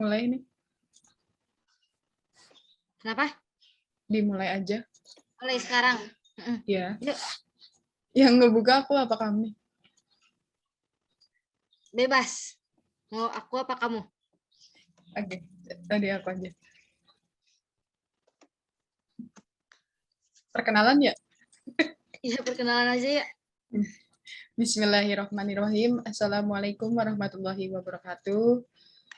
Mulai nih. Kenapa? Dimulai aja. Mulai sekarang. Ya. Yuk. Yang ngebuka aku apa kami? Bebas. Mau aku apa kamu? Oke, tadi aku aja. Perkenalan ya? Iya, perkenalan aja ya. Bismillahirrahmanirrahim. Assalamualaikum warahmatullahi wabarakatuh.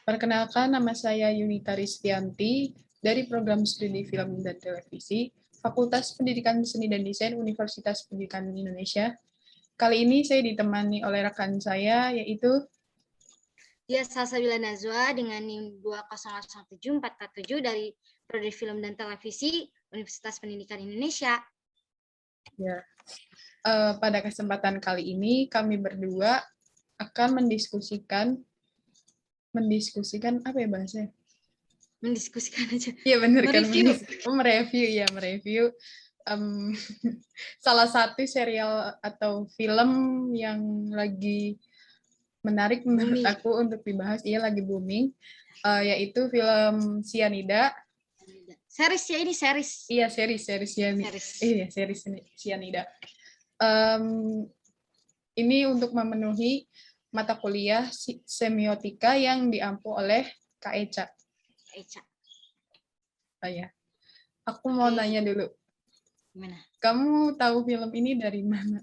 Perkenalkan, nama saya Yunita Ristianti dari Program Studi Film dan Televisi, Fakultas Pendidikan Seni dan Desain Universitas Pendidikan Indonesia. Kali ini saya ditemani oleh rekan saya, yaitu Dia Salsabila Nazwa dengan NIM 2001747 dari Prodi Film dan Televisi Universitas Pendidikan Indonesia. ya. Pada kesempatan kali ini kami berdua akan mendiskusikan apa ya bahasanya? Mendiskusikan aja. Iya benar kan, mereview salah satu serial atau film yang lagi menarik menurut Booming. aku untuk dibahas. Iya, lagi booming, yaitu film Cyanida. Series ya, ini series. Iya, series Cyanida. Iya, series Cyanida. Ini untuk memenuhi mata kuliah semiotika yang diampu oleh Kak Eca. Oh ya, aku mau nanya dulu. Gimana? Kamu tahu film ini dari mana?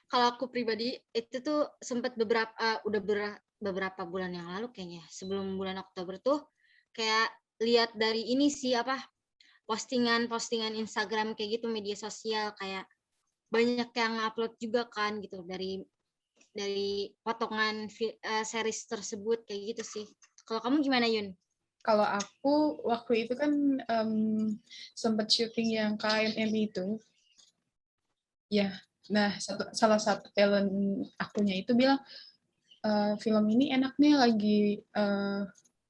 Kalau aku pribadi itu tuh sempat beberapa bulan yang lalu kayaknya, sebelum bulan Oktober tuh kayak lihat dari ini sih postingan Instagram kayak gitu, media sosial, kayak banyak yang upload juga kan gitu dari potongan series tersebut kayak gitu sih. Kalau kamu gimana, Yun? Kalau aku waktu itu kan sempat syuting yang KMM itu, ya. Nah, salah satu talent akunya itu bilang film ini enak nih, lagi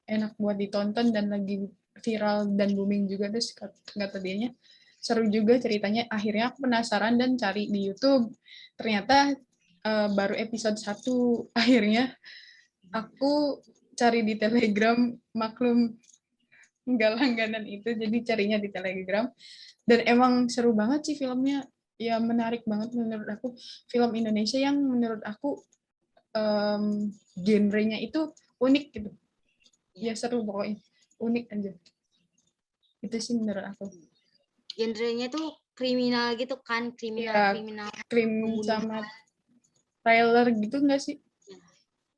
enak buat ditonton dan lagi viral dan booming juga, terus kata dianya seru juga ceritanya. Akhirnya aku penasaran dan cari di YouTube. Ternyata baru episode 1. Akhirnya aku cari di Telegram, maklum nggak langganan itu, jadi carinya di Telegram. Dan emang seru banget sih filmnya, ya menarik banget menurut aku. Film Indonesia yang menurut aku genrenya itu unik gitu. Ya seru pokoknya, unik aja. Itu sih menurut aku. Genrenya tuh kriminal gitu kan, kriminal. Krim sama thriller gitu nggak sih?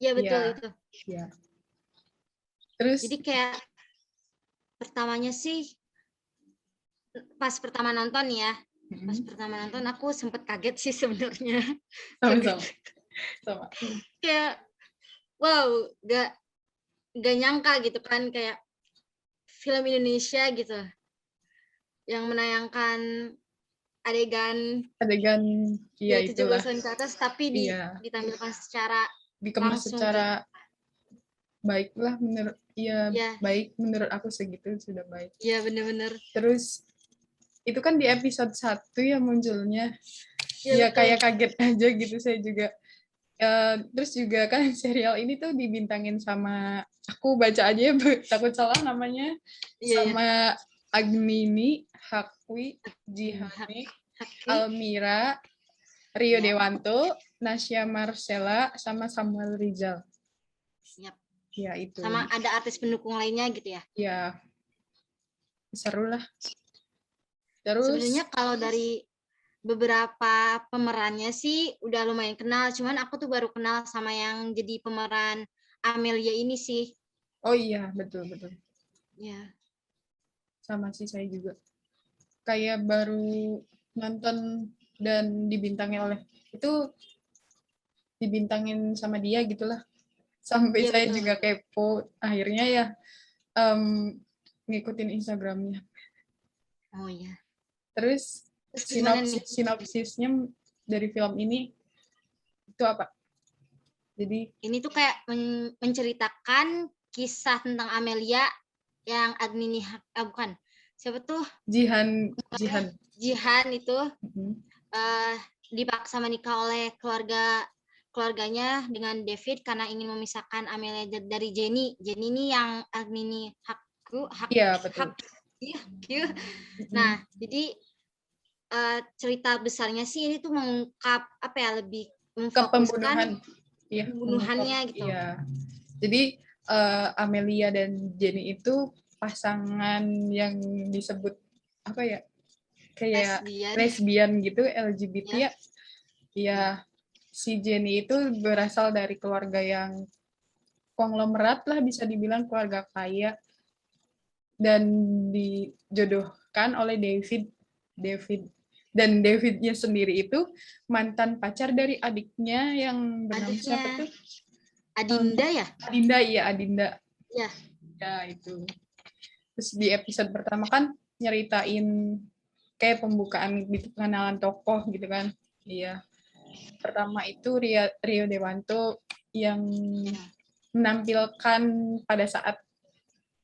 Iya betul itu. Ya. Terus jadi kayak pertamanya sih pas pertama nonton ya, aku sempet kaget sih sebenarnya. Sama. Kayak wow, gak nyangka gitu kan, kayak film Indonesia gitu yang menayangkan adegan ya 17-an ke atas, tapi ditampilkan secara dikemas langsung secara baik lah baik menurut aku, segitu sudah baik. Iya bener-bener. Terus itu kan di episode 1 ya munculnya, ya kayak kaget aja gitu saya juga. Terus juga kan serial ini tuh dibintangin sama, aku baca aja ya, takut salah namanya, sama Agnini, Hakwi, Jihani, Almira, Rio Dewanto, Nasya Marcella, sama Samuel Rizal. Ya itu. Sama ada artis pendukung lainnya gitu ya. Ya, seru lah. Terus sebenarnya kalau dari beberapa pemerannya sih udah lumayan kenal, cuman aku tuh baru kenal sama yang jadi pemeran Amelia ini sih. Oh iya, betul. Ya. Sama sih saya juga. Kayak baru nonton dan dibintangin sama dia gitulah. Sampai saya betul. Juga kepo. Akhirnya ya ngikutin Instagramnya. Oh iya. Terus sinopsisnya dari film ini itu apa? Jadi ini tuh kayak menceritakan kisah tentang Amelia yang Agnini bukan. Siapa tuh? Jihan itu dipaksa menikah oleh keluarga keluarganya dengan David karena ingin memisahkan Amelia dari Jenny. Jenny ini yang Agni Iya, hak betul. Nah, jadi cerita besarnya sih ini tuh mengungkap apa ya, lebih Ke memfokuskan pembunuhan. Iya, mengungkap. pembunuhannya gitu. Iya. Jadi Amelia dan Jenny itu pasangan yang disebut apa ya? Kayak Lesbian lesbian gitu, LGBT ya. ya. Ya, si Jenny itu berasal dari keluarga yang konglomerat lah, bisa dibilang keluarga kaya, dan dijodohkan oleh David dan Davidnya sendiri itu mantan pacar dari adiknya yang bernama Adiknya siapa tuh? Adinda ya? Adinda, iya Adinda. Ya. Ya itu. Terus di episode pertama kan nyeritain kayak pembukaan gitu, pengenalan tokoh gitu kan. Iya. Pertama itu Rio Dewanto yang Ya. menampilkan pada saat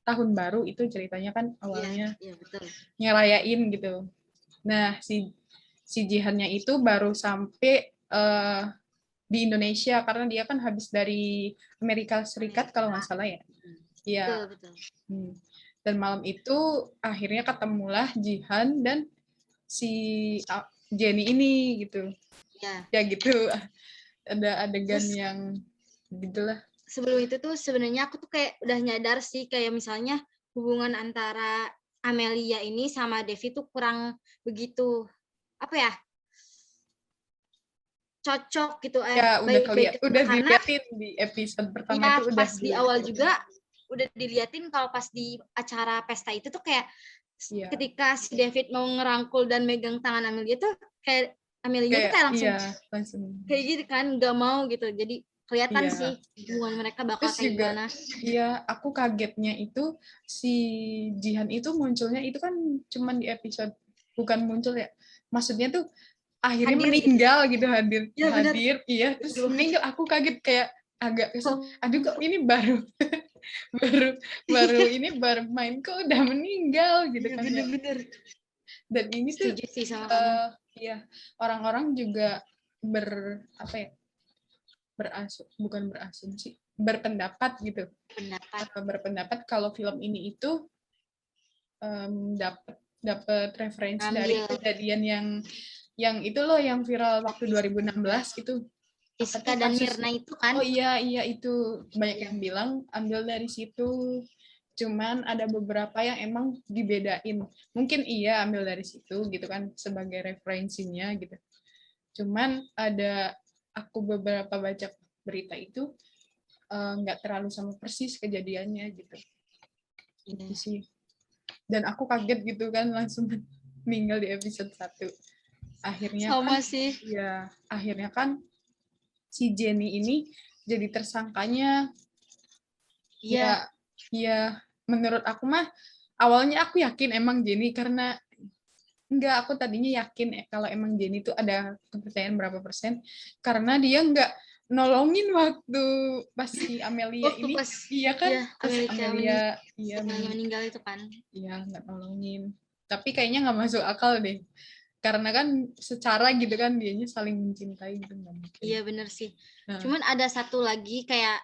tahun baru itu, ceritanya kan Iya, awalnya iya betul. ngerayain gitu. Nah, si Jihannya itu baru sampai di Indonesia karena dia kan habis dari Amerika Serikat kalau nggak salah ya. Iya. Betul, betul. Dan malam itu akhirnya ketemulah Jihan dan si Jenny ini gitu. Ya. Ya gitu. Ada adegan Terus yang gitulah. sebelum itu tuh sebenarnya aku tuh kayak udah nyadar sih, kayak misalnya hubungan antara Amelia ini sama Devi tuh kurang begitu apa ya, cocok gitu, Ya udah baik-baik udah karena diliatin di episode pertama ya itu udah pas di awal diliatin. juga udah diliatin kalau pas di acara pesta itu tuh kayak Iya. ketika si David mau ngerangkul dan megang tangan Amelia tuh kayak Amelia tuh kayak langsung langsung. kayak gitu kan, nggak mau gitu. Jadi kelihatan Iya. sih hubungan mereka bakal Terus kayak juga, gimana. iya, aku kagetnya itu si Jihan itu munculnya itu kan cuman di episode, bukan muncul ya. Maksudnya tuh akhirnya Hadir gitu. meninggal gitu, hadir Ya benar. hadir, iya, terus Betul banget. meninggal. Aku kaget kayak agak kesel. Oh, Aduh kok ini baru baru baru ini baru main kok udah meninggal gitu iya kan ya. bener-bener. Dan ini tuh Setuju sih sama kamu. ya orang-orang juga apa ya, bukan berasumsi, berpendapat gitu. Pendapat. Berpendapat kalau film ini itu dapat referensi dari Ambil kejadian yang itu loh, yang viral waktu 2016 itu, apa Rizka tuh dan kasus. Mirna itu kan. Oh iya iya, itu banyak Iya. yang bilang ambil dari situ, cuman ada beberapa yang emang dibedain. Mungkin iya ambil dari situ gitu kan sebagai referensinya gitu, cuman ada, aku beberapa baca berita itu nggak terlalu sama persis kejadiannya gitu. Iya. Itu sih. Dan aku kaget gitu kan, langsung meninggal di episode 1. Akhirnya kan, Sama sih. ya akhirnya kan si Jenny ini jadi tersangkanya. Iya. Ya menurut aku mah awalnya aku yakin emang Jenny, karena enggak, aku tadinya yakin kalau emang Jenny itu ada kepercayaan berapa persen, karena dia enggak nolongin waktu pas si Amelia Waktu ini. pas Iya kan, ya pas Amelia iya meninggal itu kan. iya nggak nolongin, tapi kayaknya nggak masuk akal deh, karena kan secara gitu kan dianya saling mencintai gitu, nggak mungkin. Iya bener sih. Nah, Cuman ada satu lagi kayak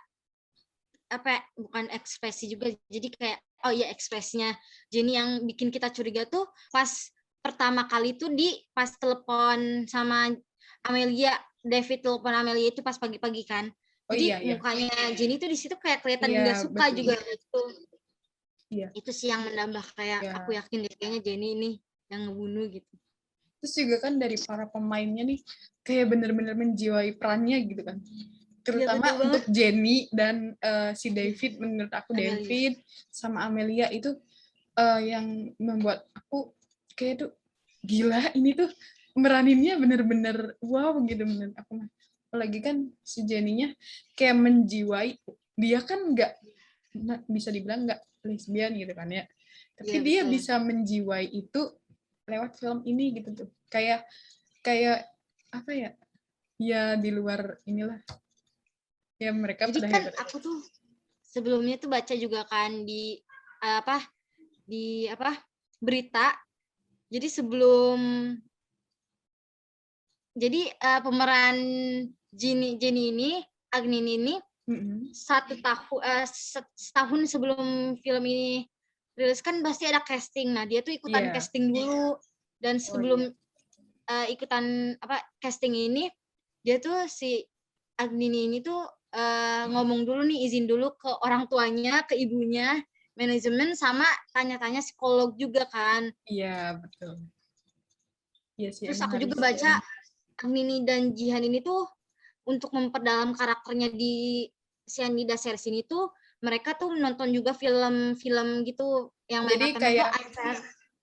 apa, bukan ekspresi juga, jadi kayak oh iya ekspresinya Jenny yang bikin kita curiga tuh pas pertama kali tuh di pas telepon sama Amelia, David telepon Amelia itu pas pagi-pagi kan. oh Jadi iya iya mukanya Jenny tuh di situ kayak kelihatan iya nggak suka betul, juga gitu. iya Itu sih yang menambah kayak iya. aku yakin deh kayaknya Jenny ini yang ngebunuh gitu. Terus juga kan dari para pemainnya nih kayak bener-bener menjiwai perannya gitu kan, Iya terutama betul banget. untuk Jenny dan si David. Menurut aku Amelia. David sama Amelia itu yang membuat aku kayak tuh gila, ini tuh meraninnya bener-bener wow gitu menurut aku. Apalagi kan si Jenny-nya kayak menjiwai, dia kan nggak bisa dibilang nggak lesbian gitu kan ya, tapi Iya dia betul. bisa menjiwai itu lewat film ini gitu tuh, kayak kayak apa ya, ya di luar inilah ya, mereka Jadi pada kan hebat. aku tuh sebelumnya tuh baca juga kan di apa berita. Jadi sebelum pemeran Jenny ini, Agni ini Mm-mm. setahun sebelum film ini rilis kan pasti ada casting. Nah, dia tuh ikutan Iya. casting dulu, dan Oh sebelum iya. ikutan casting ini, dia tuh si Agni ini tuh ngomong dulu nih, izin dulu ke orang tuanya, ke ibunya, manajemen, sama tanya-tanya psikolog juga kan. Iya, betul. Iya sih, Terus emang aku juga harus. baca Agni dan Jihan ini tuh untuk memperdalam karakternya di Cyanida series ini tuh, mereka tuh menonton juga film-film gitu yang Jadi mereka tonton tuh kayak I Care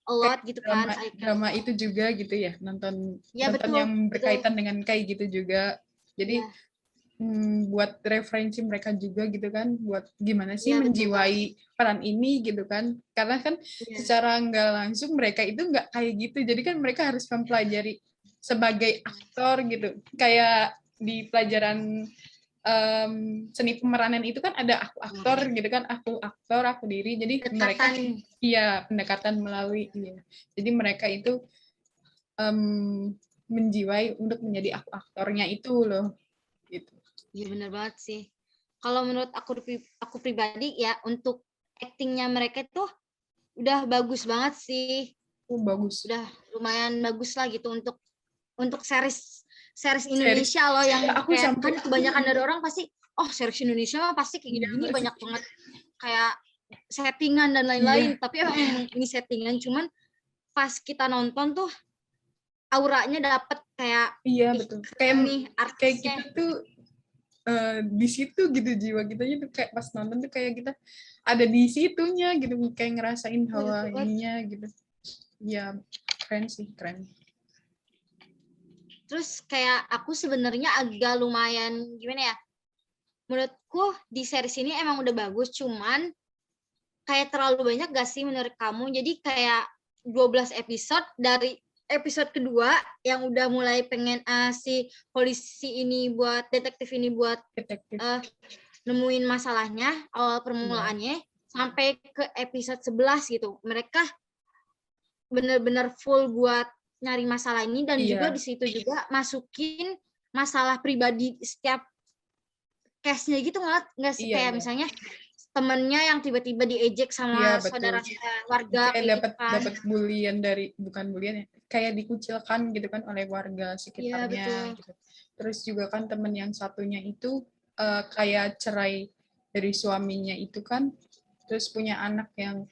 a Lot gitu kan, drama I Care a drama Lot. itu juga gitu ya, nonton Ya nonton betul, yang betul. berkaitan dengan kayak gitu juga. Jadi Ya, buat referensi mereka juga gitu kan, buat gimana sih ya betul banget. menjiwai peran ini gitu kan, karena kan Ya, secara nggak langsung mereka itu nggak kayak gitu, jadi kan mereka harus mempelajari sebagai aktor gitu, kayak di pelajaran seni pemeranan itu kan ada aku aktor gitu kan, aku aktor, aku diri, jadi mereka pendekatan. iya pendekatan melalui iya, jadi mereka itu menjiwai untuk menjadi aku aktornya itu loh gitu. Ya benar banget sih. Kalau menurut aku pribadi ya, untuk actingnya mereka tuh udah bagus banget sih. Oh, bagus. Udah lumayan bagus lah gitu untuk series Series Indonesia loh, yang aku kayak kan sampai kebanyakan dari orang pasti, oh series Indonesia mah pasti kayak iya gini-gini, nggak sih? banyak banget kayak settingan dan lain-lain. Iya, Tapi emang ini settingan, cuman pas kita nonton tuh auranya dapet kayak, iya ih betul. keren Kayak nih kayak artisnya. kita tuh di situ gitu, jiwa kitanya tuh kayak pas nonton tuh kayak kita ada di situnya gitu, kayak ngerasain hawa ininya gitu. Ya keren sih, keren. Terus kayak aku sebenarnya agak lumayan gimana ya, menurutku di series ini emang udah bagus, cuman kayak terlalu banyak gak sih menurut kamu? Jadi kayak 12 episode, dari episode kedua yang udah mulai pengen si polisi ini buat detektif ini buat Detektif. Nemuin masalahnya, awal Iya. permulaannya, sampai ke episode 11 gitu. Mereka benar-benar full buat nyari masalah ini, dan juga Iya, di situ juga masukin masalah pribadi setiap case-nya gitu, nggak sih, iya, kayak iya. misalnya temennya yang tiba-tiba diejek Iya sama betul. saudara warga Kayak kayak gitu dapat kan. dapat bulian dari, bukan bulian ya, kayak dikucilkan gitu kan oleh warga Iya betul. sekitarnya gitu. Terus juga kan temen yang satunya itu kayak cerai dari suaminya itu kan, terus punya anak yang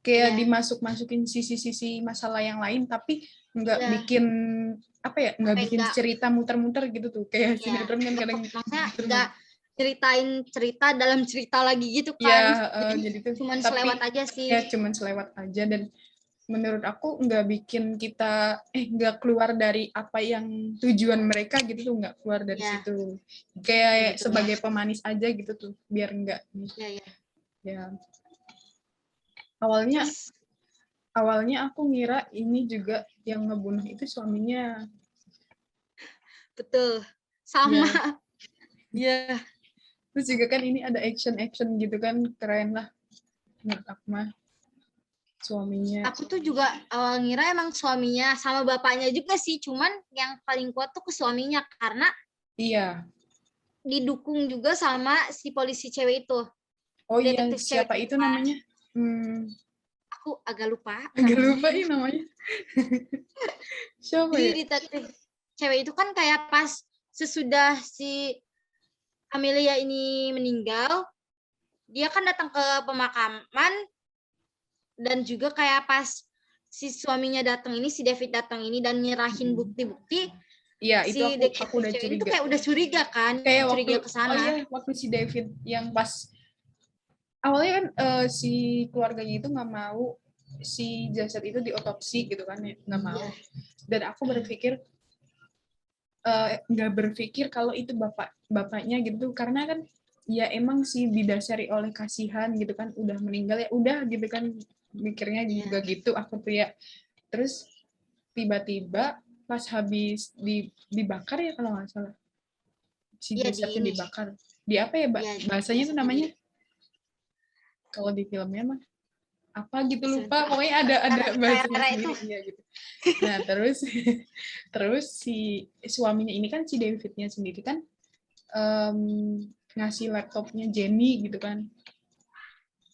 kayak Iya, dimasuk-masukin sisi-sisi masalah yang lain, tapi nggak iya. bikin apa ya, nggak Sampai bikin enggak, cerita muter-muter gitu tuh, kayak ya, sinetron kan kadang maksudnya gitu. enggak ceritain cerita dalam cerita lagi gitu Ya kan. Jadi jadi tuh, cuman tapi selewat aja sih. ya cuman selewat aja, dan menurut aku nggak bikin kita nggak keluar dari apa yang tujuan mereka gitu tuh, nggak keluar dari Ya, situ, ya kayak betul sebagai banget. pemanis aja gitu tuh, biar nggak Ya, ya. ya. awalnya Terus awalnya aku ngira ini juga yang ngebunuh itu suaminya betul. Sama. ya. Ya, Terus juga kan ini ada action gitu kan, keren lah menurut aku mah, suaminya. aku tuh juga awal ngira emang suaminya sama bapaknya juga sih, cuman yang paling kuat tuh ke suaminya karena Iya. didukung juga sama si polisi cewek itu, Oh iya, detektif cewek siapa itu itu kan. namanya? Aku agak lupa Agak namanya. lupa ini namanya. Siapa Jadi ya? detektif cewek itu kan kayak pas sesudah si Amelia ini meninggal, dia kan datang ke pemakaman, dan juga kayak pas si suaminya datang ini, si David datang ini dan nyerahin bukti-bukti, Iya, itu si aku detektif udah cewek itu curiga. kayak udah curiga kan, Kayak waktu, curiga ke oh sana. iya, waktu si David yang pas awalnya kan si keluarganya itu nggak mau si jasad itu diotopsi gitu kan ya, nggak mau. Ya, Dan aku berpikir nggak berpikir kalau itu bapaknya gitu, karena kan ya emang sih didasari oleh kasihan gitu kan, udah meninggal ya udah gitu kan, mikirnya ya, juga gitu aku tuh ya. Terus tiba-tiba pas habis dibakar ya kalau nggak salah, si ya di jasadnya ini, dibakar, di apa ya ya bahasanya tuh jasadnya di namanya kalau di filmnya mah apa gitu, lupa, sebentar, pokoknya ada bahasanya rara itu. sendiri ya gitu. Nah terus terus si suaminya ini kan, si Davidnya sendiri kan ngasih laptopnya Jenny gitu kan.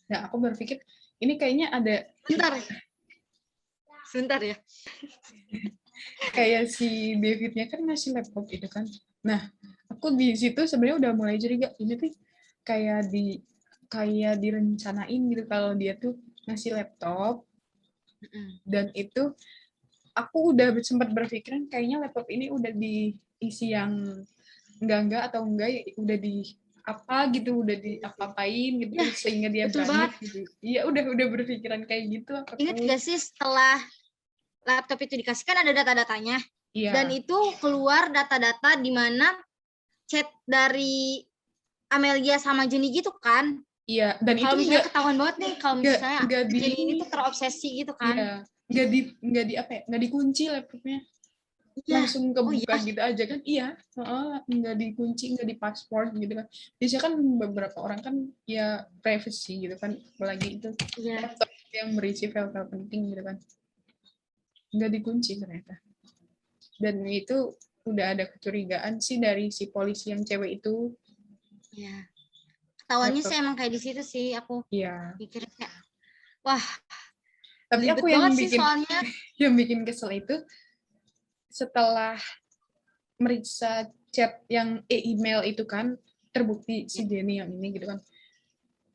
Nah, aku berpikir ini kayaknya ada Sebentar ya. kayak si Davidnya kan ngasih laptop itu kan. Nah, aku di situ sebenarnya udah mulai curiga ini tuh kayak direncanain gitu kalau dia tuh ngasih laptop dan itu aku udah sempat berpikiran kayaknya laptop ini udah diisi yang enggak atau enggak udah di apa gitu udah diapa-apain gitu Ya, sehingga dia betul berani banget. gitu. Iya udah berpikiran kayak gitu aku Ingat tuh. gak sih setelah laptop itu dikasih kan ada data-datanya dan Iya. itu keluar data-data di mana chat dari Amelia sama Jenny gitu kan. Iya, dan itu Kalau misalnya ketahuan banget nih kalau misalnya nggak di Jenny ini, ini tuh terobsesi gitu kan. iya, nggak di apa ya, nggak dikunci laptopnya, Iya. langsung Oh kebuka iya. gitu aja kan, iya, nggak dikunci, nggak di password gitu kan. Biasanya kan beberapa orang kan ya privacy gitu kan, apalagi itu Iya. laptop yang berisi file-file penting gitu kan, nggak dikunci ternyata. Dan itu udah ada kecurigaan sih dari si polisi yang cewek itu. Iya. Ketahuannya Laptop, sih emang kayak di situ sih aku iya. mikir kayak wah, Tapi belibet aku banget sih soalnya. yang bikin kesel itu setelah meriksa chat yang email itu kan terbukti si Jenny yang ini gitu kan.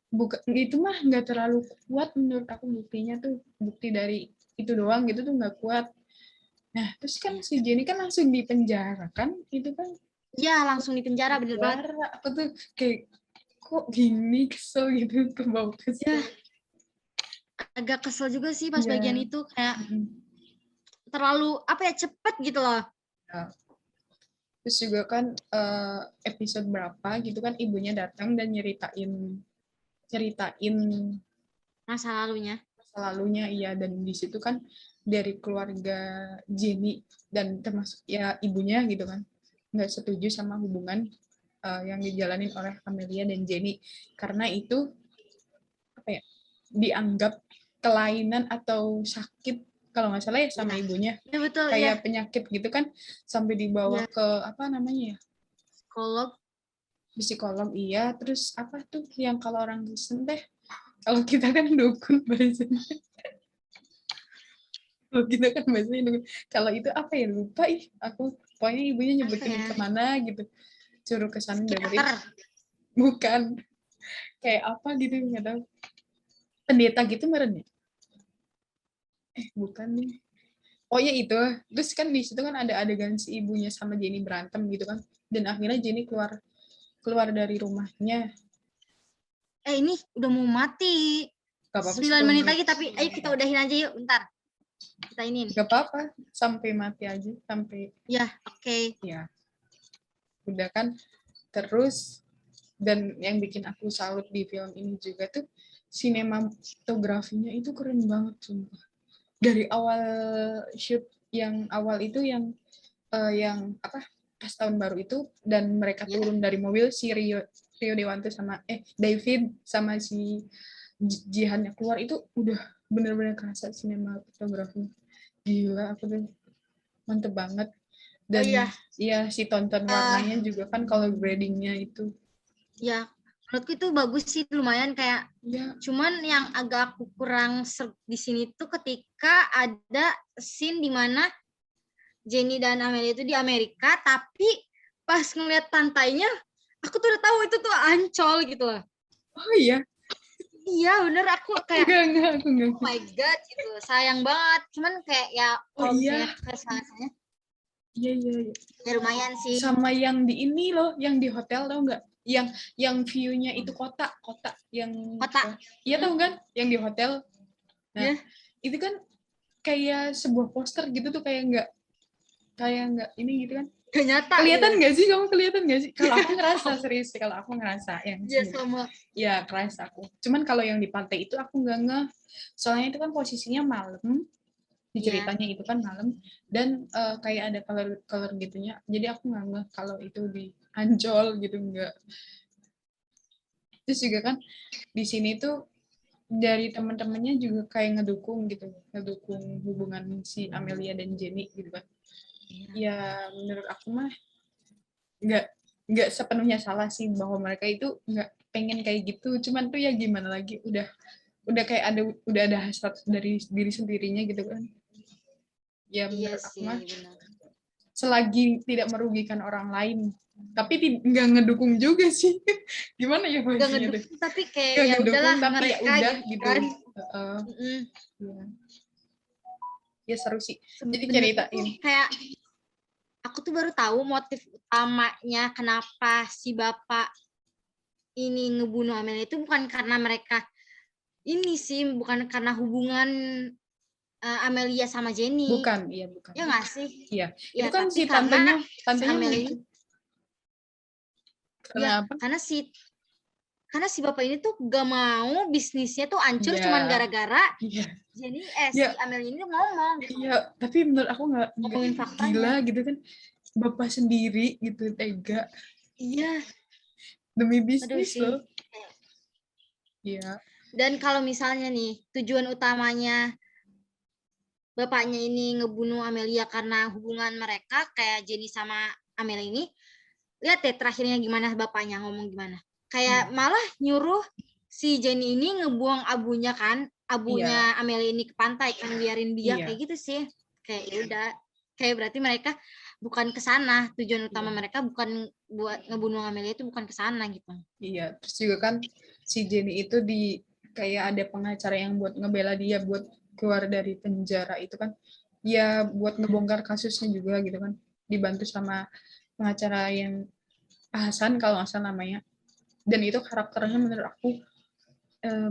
Bukan itu mah nggak terlalu kuat menurut aku buktinya tuh bukti dari itu doang gitu tuh nggak kuat. Nah terus kan si Jenny kan langsung dipenjara kan itu kan Iya, langsung di penjara bener banget. penjara aku tuh kayak kok gini kesel gitu kebawa Ya, kesel. agak kesel juga sih pas Iya. bagian itu kayak terlalu apa ya cepet gitu loh. Ya. Terus juga kan episode berapa gitu kan ibunya datang dan ceritain Masa lalunya. masa lalunya iya dan di situ kan dari keluarga Jenny dan termasuk ya ibunya gitu kan nggak setuju sama hubungan yang dijalanin oleh Amelia dan Jenny karena itu apa ya dianggap kelainan atau sakit kalau nggak salah ya sama Iya. ibunya Ya betul ya. kayak penyakit gitu kan sampai dibawa Ya, ke apa namanya ya psikolog. psikolog iya terus apa tuh yang kalau orang Kristen teh kalau kita kan dukun bahasanya kalau kita kan bahasanya dukun kalau itu apa ya lupa ih aku pokoknya ibunya Apa nyebutin ya? kemana gitu suruh ke sana dengerin Psikiater. bukan kayak apa gitu nggak tahu pendeta gitu merenya bukan nih oh ya itu terus kan di situ kan ada adegan si ibunya sama Jenny berantem gitu kan dan akhirnya Jenny keluar keluar dari rumahnya Ini udah mau mati. gak apa-apa 9 10 menit menit lagi tapi ayo kita udahin aja yuk, bentar. Kita ini. gak apa-apa sampai mati aja sampai Ya, oke. ya udah kan terus dan yang bikin aku salut di film ini juga tuh sinematografinya itu keren banget sumpah dari awal shoot yang awal itu yang apa pas tahun baru itu dan mereka Ya. turun dari mobil si Rio Dewanto sama David sama si Jihannya keluar itu udah bener-bener kerasa sinematografi gila aku tuh mantep banget Oh dan iya. ya si tonton warnanya juga kan kalau gradingnya itu Ya, menurutku itu bagus sih lumayan kayak ya cuman yang agak aku kurang di sini tuh ketika ada scene di mana Jenny dan Amelia itu di Amerika tapi pas ngeliat pantainya aku tuh udah tahu itu tuh Ancol gitu loh. oh iya Iya bener aku kayak aku enggak oh my god gitu sayang banget cuman kayak ya oh kalau iya misalnya kesananya iya ya lumayan sih. sama yang di ini loh yang di hotel tau nggak yang view-nya itu kota yang Kota. iya tahu kan yang di hotel nah Ya, itu kan kayak sebuah poster gitu tuh kayak nggak ini gitu kan gak nyata kelihatan gitu. nggak sih kamu kelihatan nggak sih kalau aku ngerasa serius kalau aku ngerasa yang Iya sama. ya kerasa aku cuman kalau yang di pantai itu aku nggak ngeh soalnya itu kan posisinya malam di Iya. ceritanya itu kan malam dan kayak ada color gitunya jadi aku nggak ngeh kalau itu di Ancol gitu nggak terus juga kan di sini tuh dari teman-temannya juga kayak ngedukung hubungan si Amelia dan Jenny gitu kan Iya. ya menurut aku mah nggak nggak sepenuhnya salah sih bahwa mereka itu nggak pengen kayak gitu, cuman tuh ya gimana lagi, udah kayak udah ada hasrat dari diri sendirinya gitu kan. Ya Iya menurut aku sih, mah benar. selagi tidak merugikan orang lain, tapi nggak ngedukung juga sih. Gimana ya Nggak bahasanya tuh, ngedukung tapi kayak nggak ya ngedukung udahlah tapi ya mereka udah gitu gitu. kan. Heeh. Mm-mm. Ya. Ya seru sih, jadi Sebenarnya tuh ceritain. kayak aku tuh baru tahu motif utamanya kenapa si bapak ini ngebunuh Amelia itu bukan karena mereka ini sih, bukan karena hubungan Amelia sama Jenny. Bukan, iya bukan. Ya nggak sih? Iya, itu Ya, kan tapi si karena tantenya Amelia muncul. ini, Karena ya apa? karena si bapak ini tuh gak mau bisnisnya tuh hancur Iya. cuman gara-gara Iya. Jenny Ya, si Amelia ini ngomong gitu. iya, tapi menurut aku nggak Ngomongin gila faktanya. gitu kan, bapak sendiri gitu tega Iya, demi aduh bisnis sih. loh. Iya. Dan kalau misalnya nih tujuan utamanya bapaknya ini ngebunuh Amelia karena hubungan mereka kayak Jenny sama Amelia ini, lihat deh terakhirnya gimana bapaknya ngomong gimana. Kayak malah nyuruh si Jenny ini ngebuang abunya kan, abunya Iya. Amelia ini ke pantai kan, biarin dia Iya. kayak gitu sih. Kayak ya udah, kayak berarti mereka bukan ke sana, tujuan utama Iya. mereka bukan buat ngebunuh Amelia, itu bukan ke sana gitu. Iya, terus juga kan si Jenny itu kayak ada pengacara yang buat ngebela dia buat keluar dari penjara itu kan. Ya buat ngebongkar kasusnya juga gitu kan. Dibantu sama pengacara yang Hasan kalau nggak salah namanya. Dan itu karakternya menurut aku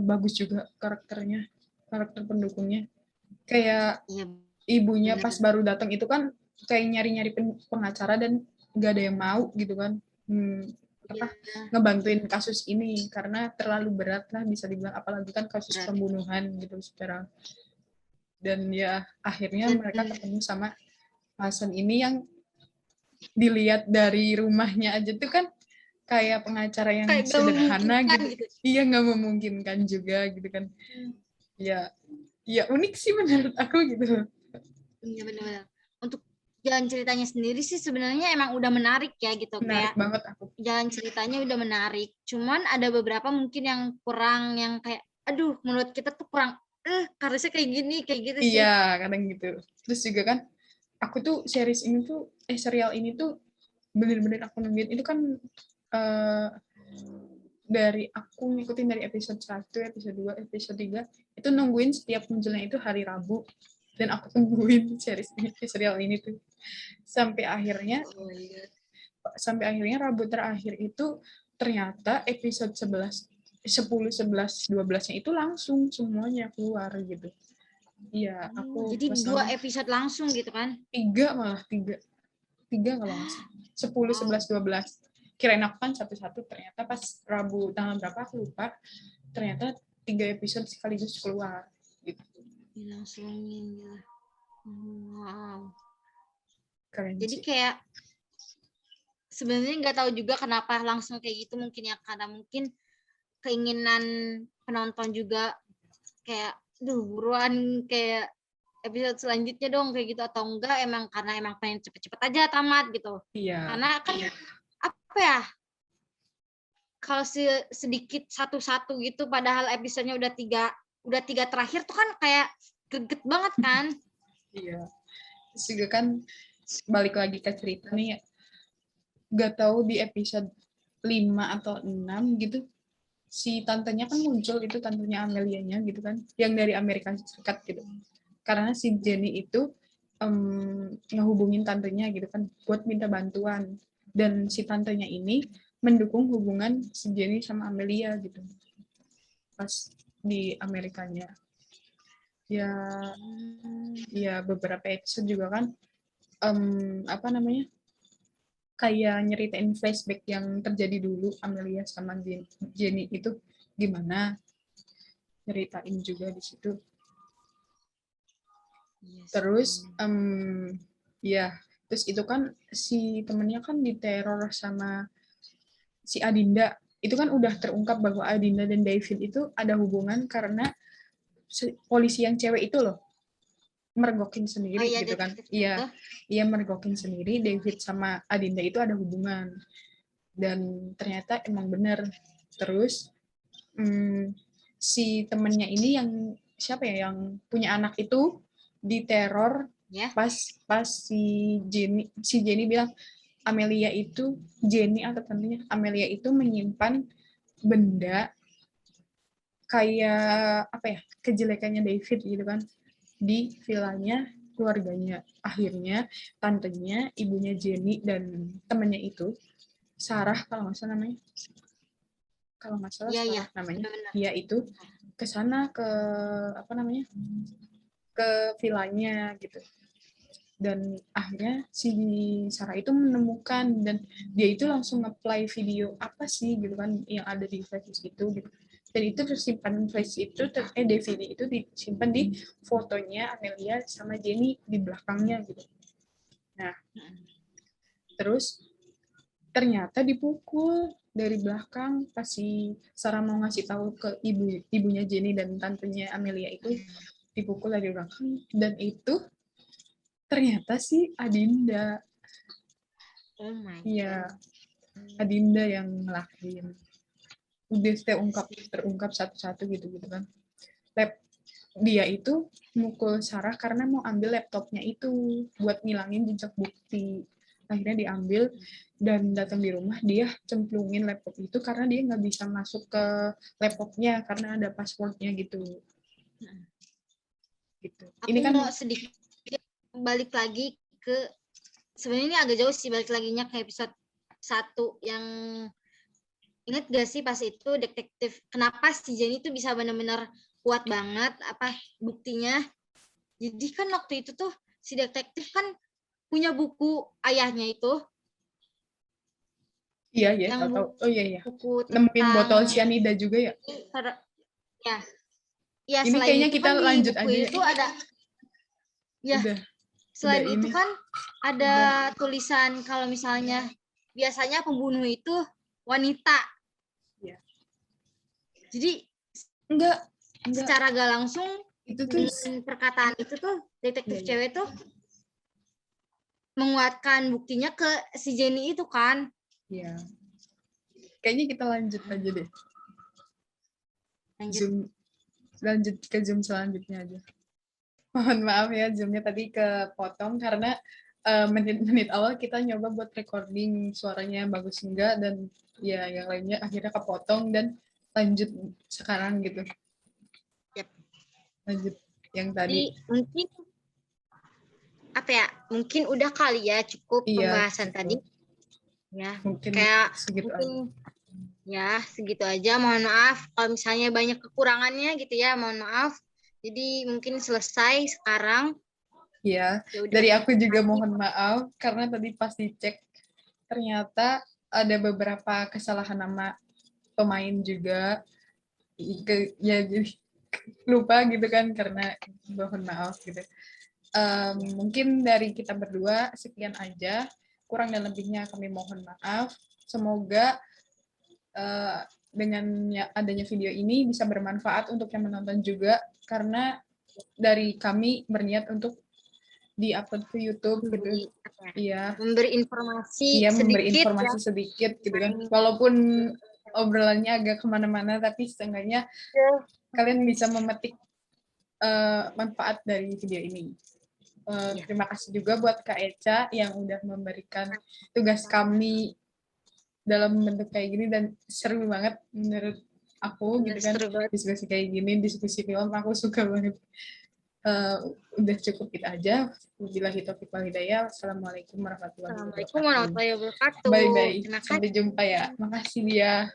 bagus juga karakternya, karakter pendukungnya. Kayak Iya, ibunya bener. pas baru datang itu kan kayak nyari-nyari pengacara dan nggak ada yang mau gitu kan. Iya, Ngebantuin kasus ini karena terlalu berat lah bisa dibilang, apalagi kan kasus berat. pembunuhan gitu secara, dan ya akhirnya Dan mereka ketemu sama Hasan ini yang dilihat dari rumahnya aja tuh kan kayak pengacara yang kayak gak sederhana memungkinkan gitu. gitu. Iya, nggak memungkinkan juga gitu kan. Ya, ya unik sih menurut aku gitu. Iya, benar-benar. Untuk jalan ceritanya sendiri sih sebenarnya emang udah menarik ya gitu. Menarik Kayak banget aku. jalan ceritanya udah menarik. Cuman ada beberapa mungkin yang kurang, yang kayak aduh menurut kita tuh kurang harusnya kayak gini, kayak gitu sih. Iya, kadang gitu. Terus juga kan aku tuh serial ini tuh bener-bener aku nungguin itu kan, dari aku ngikutin dari episode 1, episode 2, episode 3 itu nungguin setiap munculnya itu hari Rabu, dan aku tungguin serial ini tuh sampai akhirnya Rabu terakhir itu ternyata episode 11, 10, 11, 12-nya itu langsung semuanya keluar gitu. Iya, aku Jadi 2 pesen episode langsung gitu kan? 3, malah 3 kalau nggak salah. 10, 11, 12. Kirain aku kan satu-satu, ternyata pas Rabu tanggal berapa aku lupa, ternyata 3 episode sekaligus keluar gitu. Dilangsungin ya. Wow. Keren Jadi sih. kayak sebenarnya nggak tahu juga kenapa langsung kayak gitu, mungkin ya karena mungkin keinginan penonton juga kayak buruan kayak episode selanjutnya dong kayak gitu, atau enggak emang karena emang pengen cepet-cepet aja tamat gitu. Iya. Karena kan apa ya, kalau sedikit satu-satu gitu padahal episodenya udah tiga terakhir tuh kan kayak greget banget kan. Iya. Terus juga kan balik lagi ke cerita nih, gak tahu di episode 5 atau 6 gitu si tantenya kan muncul, itu tantenya Amelianya gitu kan, yang dari Amerika Serikat gitu. Karena si Jenny itu ngehubungin tantenya gitu kan buat minta bantuan, dan si tantenya ini mendukung hubungan si Jenny sama Amelia gitu pas di Amerikanya. Ya, ya beberapa episode juga kan apa namanya, kayak nyeritain flashback yang terjadi dulu Amelia sama Jenny itu gimana, nyeritain juga di situ. Terus ya, terus itu kan si temennya kan diteror sama si Adinda. Itu kan udah terungkap bahwa Adinda dan David itu ada hubungan karena polisi yang cewek itu loh mergokin sendiri iya, gitu kan. detektif Iya, itu. iya mergokin sendiri, David sama Adinda itu ada hubungan. dan ternyata emang benar. Terus si temennya ini yang siapa ya, yang punya anak itu diteror Ya. pas si Jenny bilang Amelia itu, Jenny atau tantenya Amelia itu menyimpan benda kayak apa ya, kejelekannya David gitu kan di villanya keluarganya. Akhirnya tantenya, ibunya Jenny dan temennya itu, Sarah kalau nggak salah namanya, Iya, iya. Sarah namanya, Benar-benar. dia itu ke sana, ke apa namanya, ke villanya gitu. Dan akhirnya si Sarah itu menemukan, dan dia itu langsung nge-play video apa sih gitu kan yang ada di flash itu gitu. Dan itu tersimpan flash itu, DVD itu disimpan di fotonya Amelia sama Jenny di belakangnya gitu. Nah, terus ternyata dipukul dari belakang pas si Sarah mau ngasih tahu ke ibunya Jenny dan tantenya Amelia itu, dipukul dari belakang, dan itu ternyata si Adinda. Oh my Iya, God. Adinda yang ngelakuin. Udah terungkap satu-satu gitu kan. Dia itu mukul Sarah karena mau ambil laptopnya itu buat ngilangin jejak bukti. Akhirnya diambil dan datang di rumah, dia cemplungin laptop itu karena dia nggak bisa masuk ke laptopnya karena ada passwordnya gitu. Gitu. Aku Ini kan mau sedikit balik lagi ke, sebenarnya ini agak jauh sih, balik laginya ke episode 1 yang ingat gak sih pas itu detektif, kenapa si Jenny itu bisa benar-benar kuat banget apa buktinya. Jadi kan waktu itu tuh si detektif kan punya buku ayahnya itu, iya yang tahu. Oh iya. buku Nemuin botol tentang cyanida juga ya. Ya, ya Ini selain kayaknya itu kita kan di lanjut buku aja ya. itu ada, ya Udah selain itu ini. kan ada Udah. tulisan kalau misalnya biasanya pembunuh itu wanita. Ya. Jadi Enggak. secara gak langsung Itu tuh dengan perkataan itu tuh detektif iya. cewek tuh menguatkan buktinya ke si Jenny itu kan. Iya. Kayaknya kita lanjut aja deh. Lanjut. Lanjut ke Zoom selanjutnya aja. Mohon maaf ya, Zoom-nya tadi kepotong karena menit-menit awal kita nyoba buat recording suaranya bagus enggak, dan ya yang lainnya akhirnya kepotong dan lanjut sekarang gitu. Yep. Lanjut yang Jadi tadi. mungkin apa ya? Mungkin udah kali ya cukup Iya, pembahasan cukup. tadi. Ya, Mungkin kayak segitu mungkin aja. ya segitu aja. Mohon maaf kalau misalnya banyak kekurangannya gitu ya. Mohon maaf. Jadi mungkin selesai sekarang. Iya, Ya udah. dari aku juga mohon maaf karena tadi pas dicek ternyata ada beberapa kesalahan nama pemain juga. Ya jadi lupa gitu kan, karena mohon maaf gitu. Mungkin dari kita berdua sekian aja, kurang dan lebihnya kami mohon maaf. Semoga dengan adanya video ini bisa bermanfaat untuk yang menonton juga, karena dari kami berniat untuk di-upload ke YouTube gitu. Iya. Memberi informasi Iya, memberi sedikit ya. informasi sedikit gitu kan. Walaupun obrolannya agak kemana-mana, tapi setengahnya kalian bisa memetik manfaat dari video ini. Terima kasih juga buat Kak Eca yang udah memberikan tugas kami dalam bentuk kayak gini, dan seru banget menurut aku gitu kan, diskusi kayak gini, diskusi film aku suka banget. Udah cukup kita aja. Wabillahi taufiq wal hidayah. Assalamualaikum warahmatullahi wabarakatuh. Bye-bye. Sampai jumpa ya. Makasih dia.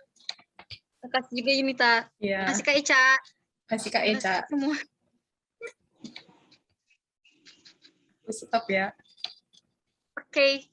Makasih juga Yunita. Ya. Makasih Kak Eca. Makasih Kak Eca. Semua. Stop ya. Oke.